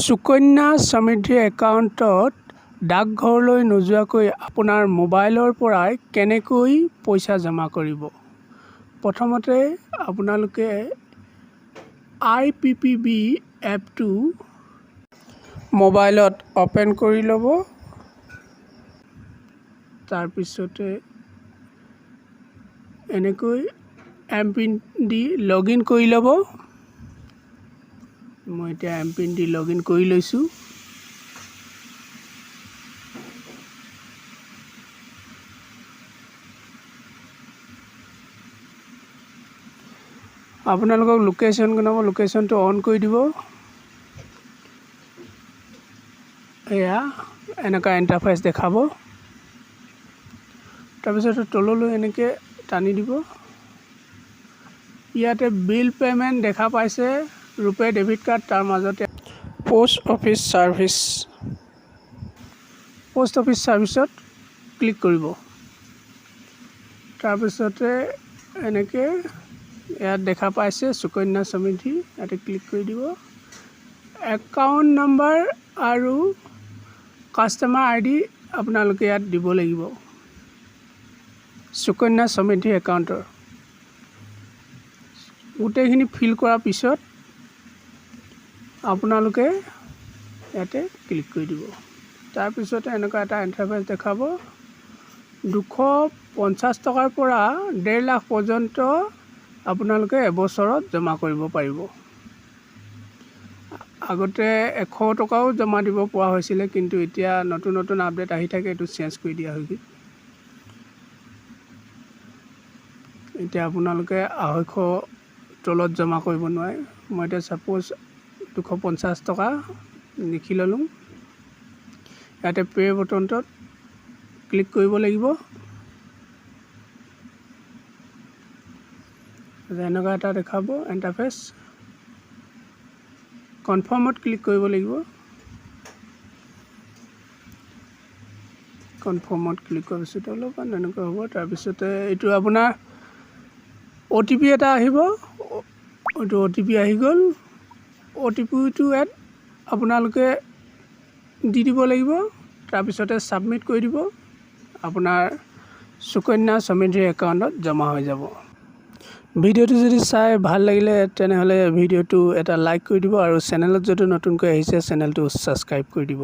সুকন্যা সমৃদ্ধি একাউণ্টত ডাকঘৰলৈ নোযোৱাকৈ আপোনাৰ মোবাইলৰ পৰাই কেনেকৈ পইচা জমা কৰিব। প্ৰথমতে আপোনালোকে IPPB এপটো মোবাইলত অপেন কৰি ল'ব। তাৰপিছতে এনেকৈ এমপিন দি লগইন কৰি ল'ব। মই এতিয়া এমপিন দি লগইন কৰি লৈছোঁ। আপোনালোকক লোকেশ্যন বনাব, লোকেশ্যনটো অন কৰি দিব। এয়া এনেকুৱা ইণ্টাৰফেচ দেখাব। তাৰপিছত তললৈ এনেকৈ টানি দিব। ইয়াতে বিল পে'মেণ্ট দেখা পাইছে, ৰুপে ডেবিট কাৰ্ড, তাৰ মাজতে পোষ্ট অফিচ ছাৰ্ভিচত ক্লিক কৰিব। তাৰপিছতে এনেকৈ ইয়াত দেখা পাইছে সুকন্যা সমৃদ্ধি, ইয়াতে ক্লিক কৰি দিব। একাউণ্ট নম্বৰ আৰু কাষ্টমাৰ ID আপোনালোকে ইয়াত দিব লাগিব। সুকন্যা সমৃদ্ধি একাউণ্টৰ গোটেইখিনি ফিল কৰাৰ পিছত আপোনালোকে ইয়াতে ক্লিক কৰি দিব। তাৰপিছতে এনেকুৱা এটা ইণ্টাৰফেচ দেখাব। 250 টকাৰ পৰা 1.5 লাখ পৰ্যন্ত আপোনালোকে এবছৰত জমা কৰিব পাৰিব। আগতে 100 টকাও জমা দিব পৰা হৈছিলে, কিন্তু এতিয়া নতুন আপডেট আহি থাকে, এইটো চেঞ্জ কৰি দিয়া হৈ গ'ল। এতিয়া আপোনালোকে 250 তলত জমা কৰিব নোৱাৰে। মই এতিয়া ছাপ'জ 250 টকা লিখি ল'লোঁ। ইয়াতে পে' বটনটোত ক্লিক কৰিব লাগিব। এনেকুৱা এটা দেখাব ইণ্টাৰফেচ। কনফাৰ্মত ক্লিক কৰিব লাগিব। কনফাৰ্মত ক্লিক কৰাৰ পিছতে অলপমান এনেকুৱা হ'ব। তাৰপিছতে এইটো আপোনাৰ OTP এটা আহিব। এইটো OTP আহি গ'ল। OTPটো ইয়াত আপোনালোকে দি দিব লাগিব। তাৰপিছতে ছাবমিট কৰি দিব। আপোনাৰ সুকন্যা সমৃদ্ধি একাউণ্টত জমা হৈ যাব। ভিডিঅ'টো যদি চাই ভাল লাগিলে তেনেহ'লে ভিডিঅ'টো এটা লাইক কৰি দিব, আৰু চেনেলত যদি নতুনকৈ আহিছে চেনেলটো ছাবস্ক্ৰাইব কৰি দিব।